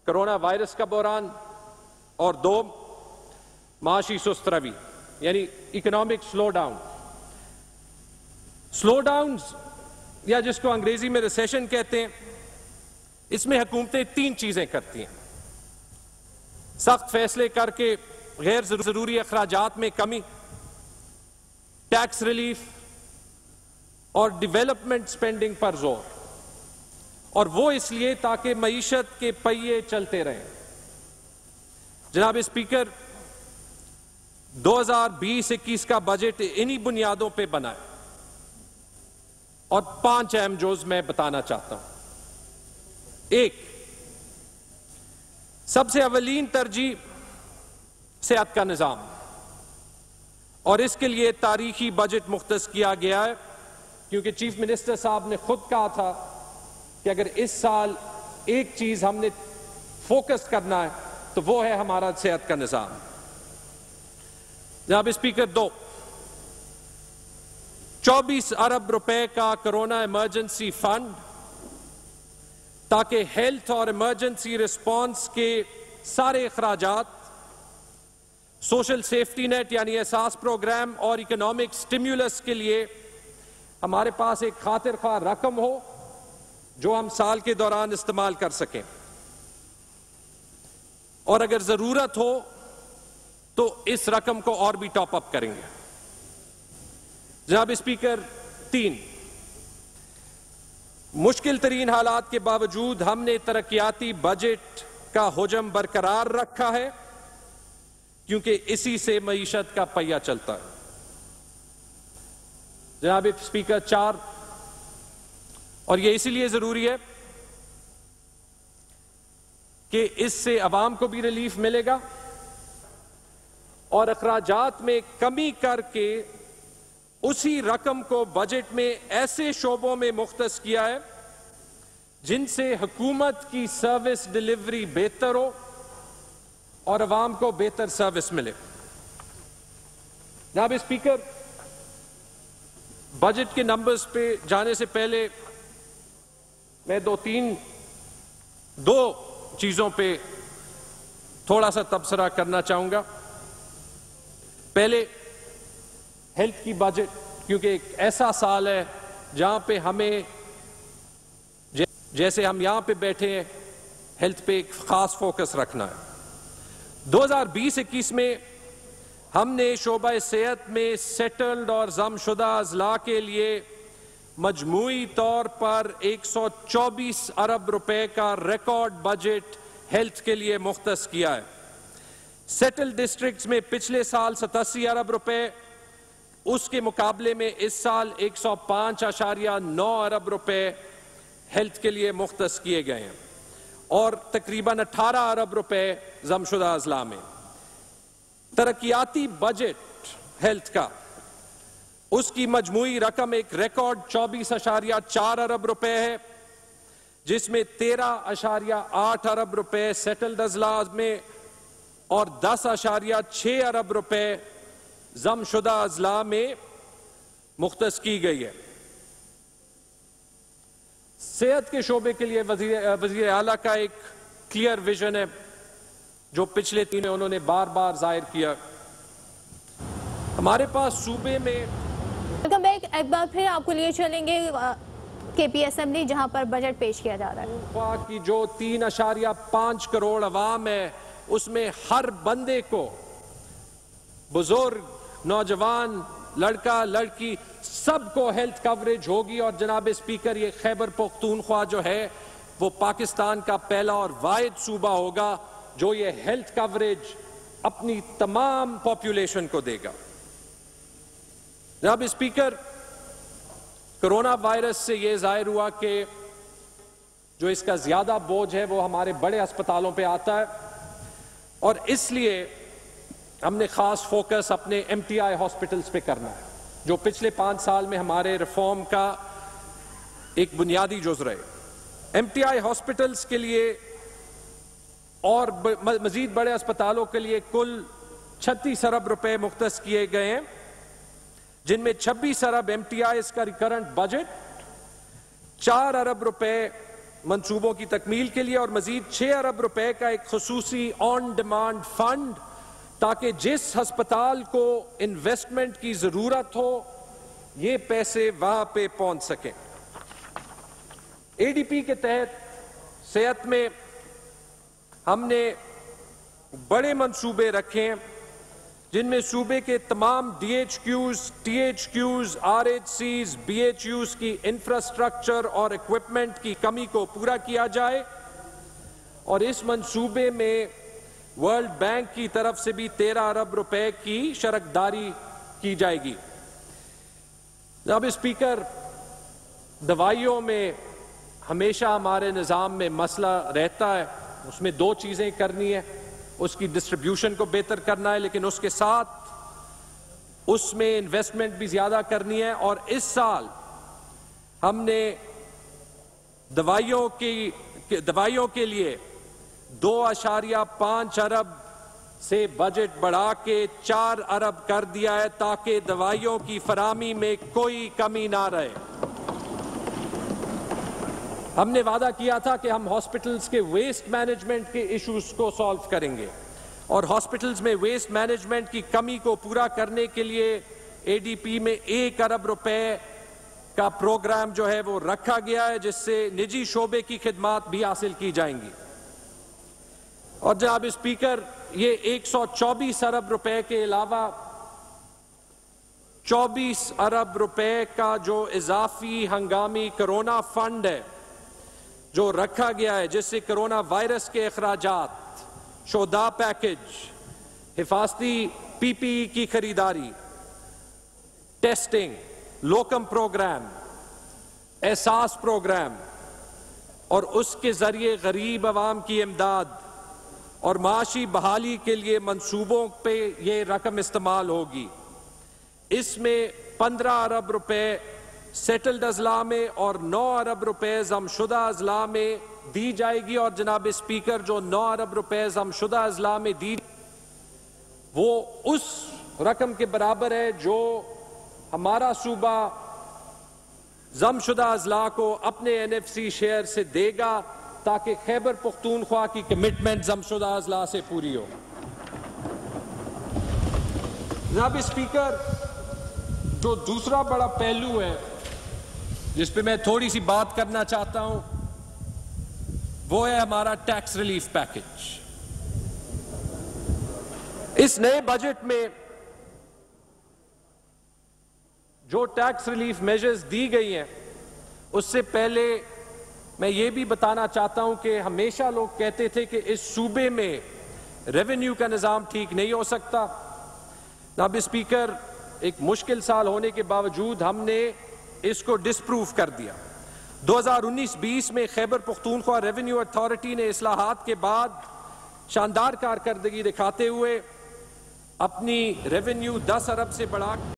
Corona virus का बहरान, और 2 माशी सुस्त रवी यानी economic slow down. Slow down या जिसको अंग्रेजी में रिसेशन कहते हैं, इसमें हुकूमतें 3 चीजें करती हैं। सख्त फैसले करके गैर जरूरी अखराजात में कमी, टैक्स रिलीफ और डेवलपमेंट स्पेंडिंग पर जोर, और वो इसलिए ताकि मईशत के पहिए चलते रहें। जनाब स्पीकर, 2020-21 का बजट इन्हीं बुनियादों पे बना है और 5 अहम जोज मैं बताना चाहता हूं। 1, सबसे अवलीन तरजीह सेहत का निजाम, और इसके लिए तारीखी बजट मुख्तस किया गया है, क्योंकि चीफ मिनिस्टर साहब ने खुद कहा था कि अगर इस साल एक चीज हमने फोकस करना है तो वो है हमारा सेहत का निजाम। जनाब स्पीकर, 2, 24 अरब रुपए का कोरोना इमरजेंसी फंड, ताकि हेल्थ और इमरजेंसी रिस्पांस के सारे अखराजात, सोशल सेफ्टी नेट यानी एहसास प्रोग्राम और इकोनॉमिक स्टिम्युलस के लिए हमारे पास एक खातिर ख्वाह रकम हो जो हम साल के दौरान इस्तेमाल कर सकें, और अगर जरूरत हो तो इस रकम को और भी टॉप अप करेंगे। जनाब स्पीकर, 3, मुश्किल तरीन हालात के बावजूद हमने तरक्याती बजट का हुजम बरकरार रखा है, क्योंकि इसी से मईशत का पहिया चलता है। जनाब स्पीकर, 4, और यह इसीलिए जरूरी है कि इससे अवाम को भी रिलीफ मिलेगा, और अखराजात में कमी करके उसी रकम को बजट में ऐसे शोबों में मुख्तस किया है जिनसे हुकूमत की सर्विस डिलीवरी बेहतर हो और अवाम को बेहतर सर्विस मिले। जनाब स्पीकर, बजट के नंबर्स पे जाने से पहले मैं 2 चीजों पे थोड़ा सा तबसरा करना चाहूंगा। पहले हेल्थ की बजट, क्योंकि एक ऐसा साल है जहां पे हमें, जैसे हम यहां पे बैठे हैं, हेल्थ पे एक खास फोकस रखना है। 2020-21 में हमने शोबा सेहत में सेटल्ड और जमशुदा अजला के लिए मजमूई तौर पर 124 अरब रुपए का रिकॉर्ड बजट हेल्थ के लिए मुख्तस किया है। सेटल्ड डिस्ट्रिक्ट्स में पिछले साल 87 अरब रुपए, उसके मुकाबले में इस साल 105.9 अरब रुपए हेल्थ के लिए मुख्तस किए गए हैं, और तकरीबन 18 अरब रुपए जमशुदा अजला में। तरक्याती बजट हेल्थ का, उसकी मजमूई रकम एक रिकॉर्ड 24.4 अरब रुपए है, जिसमें 13.8 अरब रुपए सेटल्ड अजला में और 10.6 अरब रुपए जमशुदा अजला में मुख्तस की गई है। सेहत के शोबे के लिए वजीर आला का एक क्लियर विजन है, जो पिछले 3 में उन्होंने बार बार जाहिर किया। हमारे पास सूबे में, वेलकम बैक, एक बार फिर आपको लिए चलेंगे केपी असेंबली, जहां पर बजट पेश किया जा रहा है। की जो 3.5 करोड़ अवाम है, उसमें हर बंदे को, बुजुर्ग, नौजवान, लड़का लड़की, सबको हेल्थ कवरेज होगी। और जनाब स्पीकर, ये खैबर पख्तूनख्वा जो है वो पाकिस्तान का पहला और वाहिद सूबा होगा जो ये हेल्थ कवरेज अपनी तमाम पॉपुलेशन को देगा। जनाब स्पीकर, कोरोना वायरस से यह जाहिर हुआ कि जो इसका ज्यादा बोझ है वो हमारे बड़े अस्पतालों पे आता है, और इसलिए हमने खास फोकस अपने एमटीआई हॉस्पिटल्स पे करना है, जो पिछले 5 साल में हमारे रिफॉर्म का एक बुनियादी जुज़ रहे। एमटीआई हॉस्पिटल्स के लिए और मजीद बड़े अस्पतालों के लिए कुल 36 अरब रुपए मुख्तस किए गए हैं, जिनमें 26 अरब एमटीआई का रिकरेंट बजट, 4 अरब रुपए मंसूबों की तकमील के लिए और मजीद 6 अरब रुपए का एक खुसूसी ऑन डिमांड फंड, ताकि जिस हस्पताल को इन्वेस्टमेंट की जरूरत हो ये पैसे वहां पे पहुंच सकें। एडीपी के तहत सेहत में हमने बड़े मंसूबे रखे हैं, जिनमें सूबे के तमाम DHQs, THQs, RHCs, BHUs की इंफ्रास्ट्रक्चर और इक्विपमेंट की कमी को पूरा किया जाए और इस मंसूबे में वर्ल्ड बैंक की तरफ से भी 13 अरब रुपए की शरकदारी की जाएगी। जनाब स्पीकर, दवाइयों में हमेशा हमारे निज़ाम में मसला रहता है, उसमें 2 चीज़ें करनी है, उसकी डिस्ट्रीब्यूशन को बेहतर करना है, लेकिन उसके साथ उसमें इन्वेस्टमेंट भी ज्यादा करनी है। और इस साल हमने दवाइयों के लिए 2.5 अरब से बजट बढ़ा के 4 अरब कर दिया है, ताकि दवाइयों की फराहमी में कोई कमी ना रहे। हमने वादा किया था कि हम हॉस्पिटल्स के वेस्ट मैनेजमेंट के इश्यूज को सॉल्व करेंगे और हॉस्पिटल्स में वेस्ट मैनेजमेंट की कमी को पूरा करने के लिए एडीपी में 1 अरब रुपए का प्रोग्राम जो है वो रखा गया है, जिससे निजी शोबे की खिदमात भी हासिल की जाएंगी। और जनाब स्पीकर, ये 124 अरब रुपए के अलावा 24 अरब रुपए का जो इजाफी हंगामी कोरोना फंड है जो रखा गया है, जिससे कोरोना वायरस के अखराजात, शोधा पैकेज, हिफाजती PPE की खरीदारी, टेस्टिंग, लोकम प्रोग्राम, एहसास प्रोग्राम और उसके जरिए गरीब आवाम की इमदाद और माशी बहाली के लिए मंसूबों पे ये रकम इस्तेमाल होगी। इसमें 15 अरब रुपए सेटल्ड अजला में और 9 अरब रुपए जमशुदा अजला में दी जाएगी। और जनाब स्पीकर, जो 9 अरब रुपए जमशुदा अजला में दी वो उस रकम के बराबर है जो हमारा सूबा जमशुदा अजला को अपने NFC शेयर से देगा, ताकि खैबर पुख्तूनख्वा की कमिटमेंट जमशुदा अजला से पूरी हो। जनाब स्पीकर, जो दूसरा बड़ा पहलू है जिस पे मैं थोड़ी सी बात करना चाहता हूं, वो है हमारा टैक्स रिलीफ पैकेज। इस नए बजट में जो टैक्स रिलीफ मेजर्स दी गई हैं, उससे पहले मैं ये भी बताना चाहता हूं कि हमेशा लोग कहते थे कि इस सूबे में रेवेन्यू का निज़ाम ठीक नहीं हो सकता। जनाब स्पीकर, एक मुश्किल साल होने के बावजूद हमने इसको डिसप्रूव कर दिया। 2019-20 में खैबर पुख्तूनख्वा रेवेन्यू अथॉरिटी ने इस्लाहात के बाद शानदार कारकर्दगी दिखाते हुए अपनी रेवेन्यू 10 अरब से बढ़ा